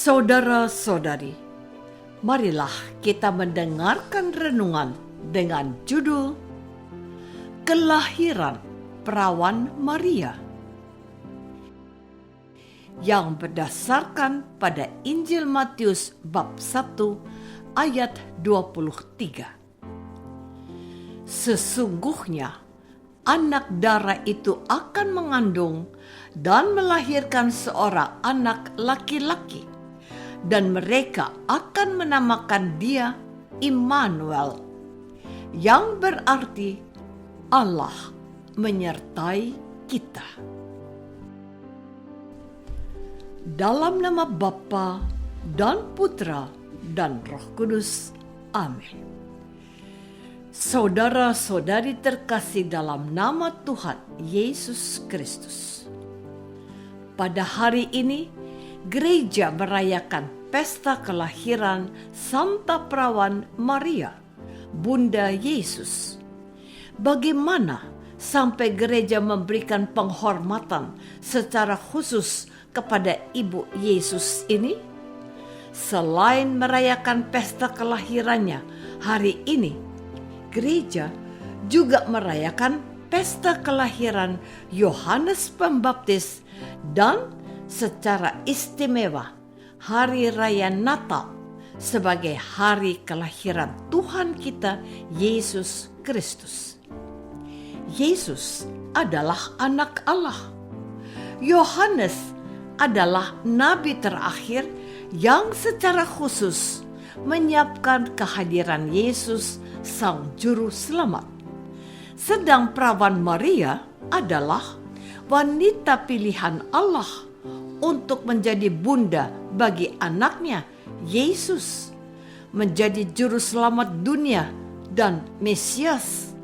Saudara-saudari, marilah kita mendengarkan renungan dengan judul Kelahiran Perawan Maria yang berdasarkan pada Injil Matius bab 1 ayat 23. Sesungguhnya anak darah itu akan mengandung dan melahirkan seorang anak laki-laki, dan mereka akan menamakan dia Immanuel, yang berarti Allah menyertai kita. Dalam nama Bapa dan Putra dan Roh Kudus. Amin. Saudara-saudari terkasih dalam nama Tuhan Yesus Kristus. Pada hari ini, gereja merayakan pesta kelahiran Santa Perawan Maria, Bunda Yesus. Bagaimana sampai gereja memberikan penghormatan secara khusus kepada Ibu Yesus ini? Selain merayakan pesta kelahirannya hari ini, gereja juga merayakan pesta kelahiran Yohanes Pembaptis dan secara istimewa Hari Raya Natal sebagai hari kelahiran Tuhan kita Yesus Kristus. Yesus adalah anak Allah. Yohanes adalah nabi terakhir yang secara khusus menyiapkan kehadiran Yesus Sang Juru Selamat. Sedang Perawan Maria adalah wanita pilihan Allah untuk menjadi bunda bagi anaknya Yesus, menjadi juru selamat dunia dan Mesias.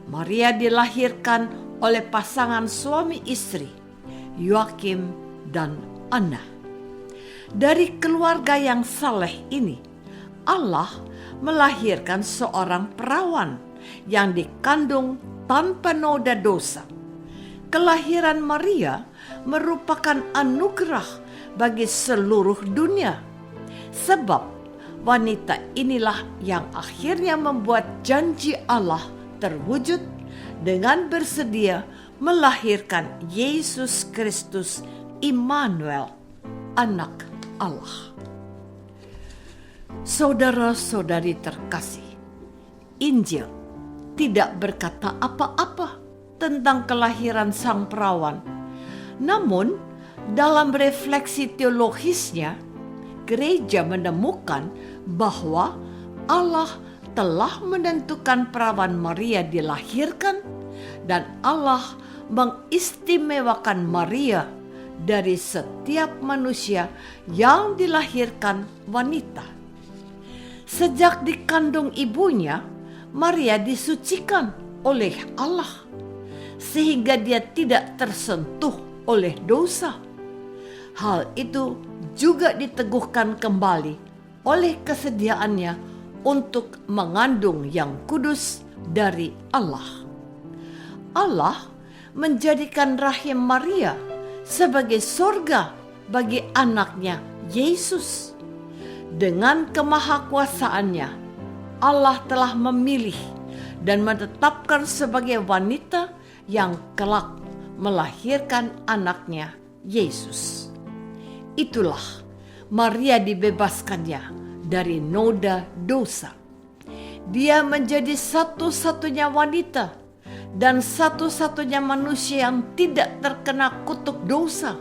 Maria dilahirkan oleh pasangan suami istri, Yoakim dan Anna. Dari keluarga yang saleh ini, Allah melahirkan seorang perawan yang dikandung tanpa noda dosa. Kelahiran Maria merupakan anugerah bagi seluruh dunia, sebab wanita inilah yang akhirnya membuat janji Allah terwujud dengan bersedia melahirkan Yesus Kristus Immanuel, anak Allah. Saudara-saudari terkasih, Injil tidak berkata apa-apa tentang kelahiran sang perawan. Namun, dalam refleksi teologisnya, gereja menemukan bahwa Allah telah menentukan perawan Maria dilahirkan, dan Allah mengistimewakan Maria dari setiap manusia yang dilahirkan wanita. Sejak dikandung ibunya, Maria disucikan oleh Allah, sehingga dia tidak tersentuh oleh dosa. Hal itu juga diteguhkan kembali oleh kesediaannya untuk mengandung yang kudus dari Allah. Allah menjadikan rahim Maria sebagai surga bagi anaknya Yesus. Dengan kemahakuasaannya, Allah telah memilih dan menetapkan sebagai wanita yang kelak melahirkan anaknya Yesus. Itulah Maria dibebaskannya dari noda dosa. Dia menjadi satu-satunya wanita dan satu-satunya manusia yang tidak terkena kutuk dosa,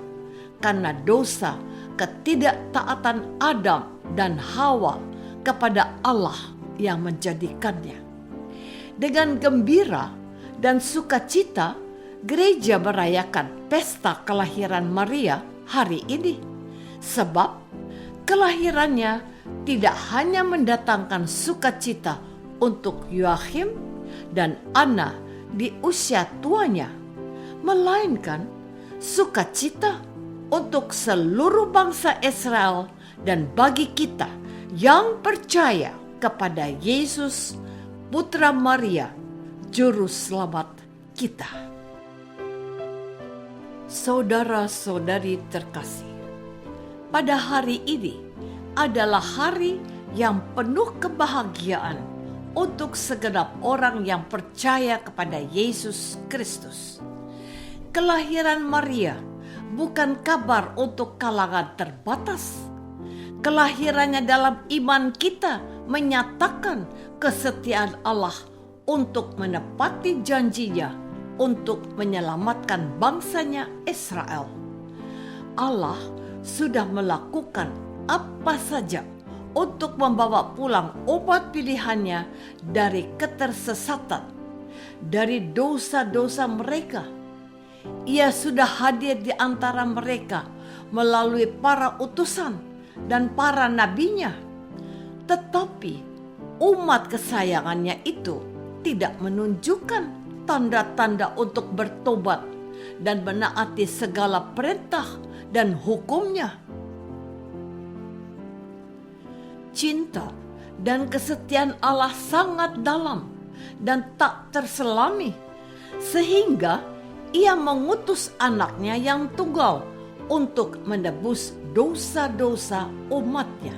karena dosa ketidaktaatan Adam dan Hawa kepada Allah yang menjadikannya. Dengan gembira dan sukacita, gereja merayakan pesta kelahiran Maria hari ini, sebab kelahirannya tidak hanya mendatangkan sukacita untuk Yoakim dan Anna di usia tuanya, melainkan sukacita untuk seluruh bangsa Israel dan bagi kita yang percaya kepada Yesus, Putra Maria, Juru Selamat kita. Saudara-saudari terkasih, pada hari ini adalah hari yang penuh kebahagiaan untuk segenap orang yang percaya kepada Yesus Kristus. Kelahiran Maria bukan kabar untuk kalangan terbatas. Kelahirannya dalam iman kita menyatakan kesetiaan Allah untuk menepati janjinya untuk menyelamatkan bangsanya Israel. Allah sudah melakukan apa saja untuk membawa pulang umat pilihannya dari ketersesatan, dari dosa-dosa mereka. Ia sudah hadir di antara mereka melalui para utusan dan para nabinya. Tetapi umat kesayangannya itu tidak menunjukkan tanda-tanda untuk bertobat dan menaati segala perintah dan hukumnya. Cinta dan kesetiaan Allah sangat dalam dan tak terselami, sehingga Ia mengutus anaknya yang tunggal untuk menebus dosa-dosa umatnya.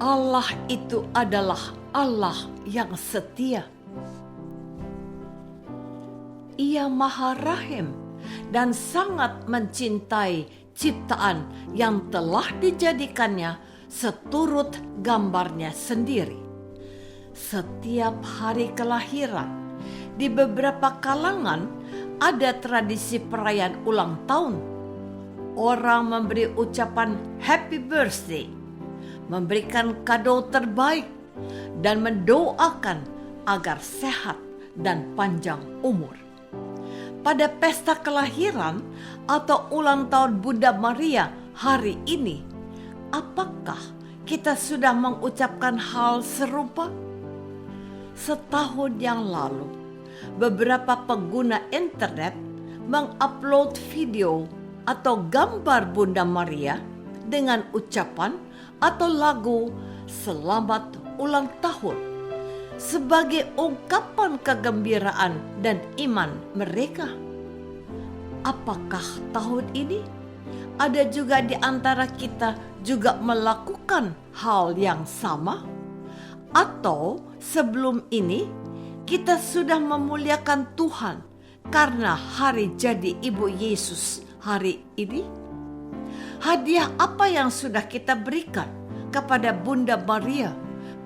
Allah itu adalah Allah yang setia. Ia Maha Rahim dan sangat mencintai ciptaan yang telah dijadikannya seturut gambarnya sendiri. Setiap hari kelahiran, di beberapa kalangan ada tradisi perayaan ulang tahun. Orang memberi ucapan happy birthday, memberikan kado terbaik, dan mendoakan agar sehat dan panjang umur. Pada pesta kelahiran atau ulang tahun Bunda Maria hari ini, apakah kita sudah mengucapkan hal serupa? Setahun yang lalu, beberapa pengguna internet mengupload video atau gambar Bunda Maria dengan ucapan atau lagu selamat ulang tahun sebagai ungkapan kegembiraan dan iman mereka. Apakah tahun ini ada juga di antara kita juga melakukan hal yang sama? Atau sebelum ini kita sudah memuliakan Tuhan karena hari jadi Ibu Yesus hari ini? Hadiah apa yang sudah kita berikan kepada Bunda Maria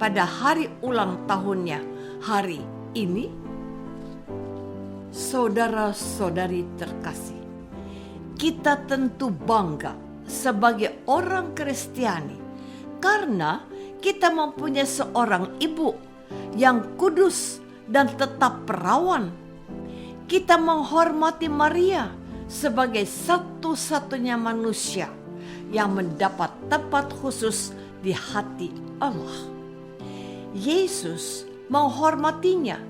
pada hari ulang tahunnya hari ini? Saudara-saudari terkasih, kita tentu bangga sebagai orang Kristiani karena kita mempunyai seorang ibu yang kudus dan tetap perawan. Kita menghormati Maria sebagai satu-satunya manusia yang mendapat tempat khusus di hati Allah. Yesus menghormatinya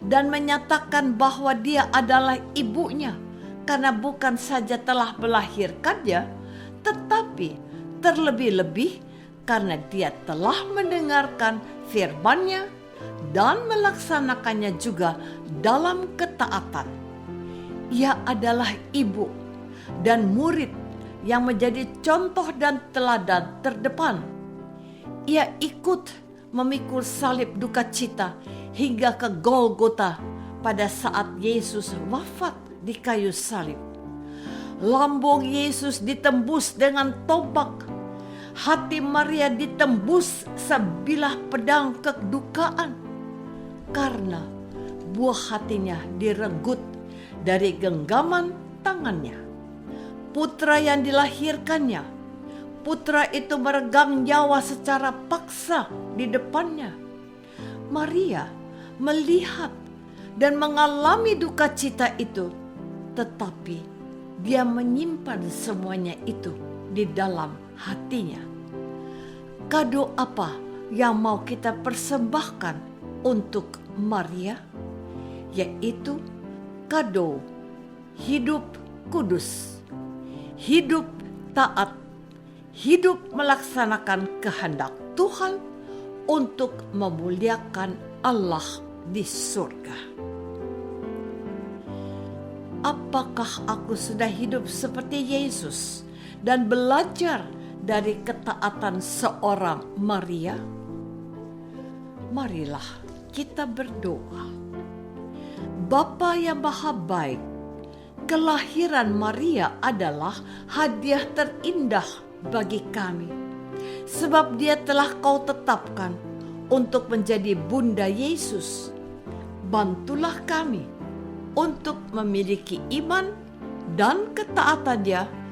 dan menyatakan bahwa dia adalah ibunya karena bukan saja telah melahirkannya, tetapi terlebih-lebih karena dia telah mendengarkan firman-Nya dan melaksanakannya juga dalam ketaatan. Ia adalah ibu dan murid yang menjadi contoh dan teladan terdepan. Ia ikut memikul salib duka cita hingga ke Golgota pada saat Yesus wafat di kayu salib. Lambung Yesus ditembus dengan tombak. Hati Maria ditembus sebilah pedang kedukaan karena buah hatinya direnggut dari genggaman tangannya. Putra yang dilahirkannya, putra itu meregang nyawa secara paksa di depannya. Maria melihat dan mengalami duka cita itu, tetapi dia menyimpan semuanya itu di dalam hatinya. Kado apa yang mau kita persembahkan untuk Maria? Yaitu kado hidup kudus, hidup taat, hidup melaksanakan kehendak Tuhan untuk memuliakan Allah di surga. Apakah aku sudah hidup seperti Yesus dan belajar dari ketaatan seorang Maria? Marilah kita berdoa. Bapa yang Maha Baik, kelahiran Maria adalah hadiah terindah bagi kami, sebab dia telah Kau tetapkan untuk menjadi Bunda Yesus. Bantulah kami untuk memiliki iman dan ketaatannya,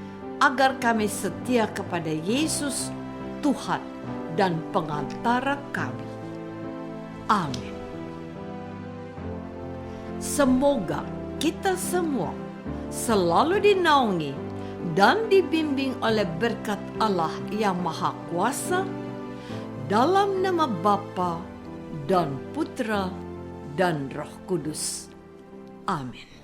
agar kami setia kepada Yesus, Tuhan dan pengantara kami. Amin. Semoga kita semua selalu dinaungi dan dibimbing oleh berkat Allah yang Maha Kuasa, dalam nama Bapa dan Putra dan Roh Kudus. Amin.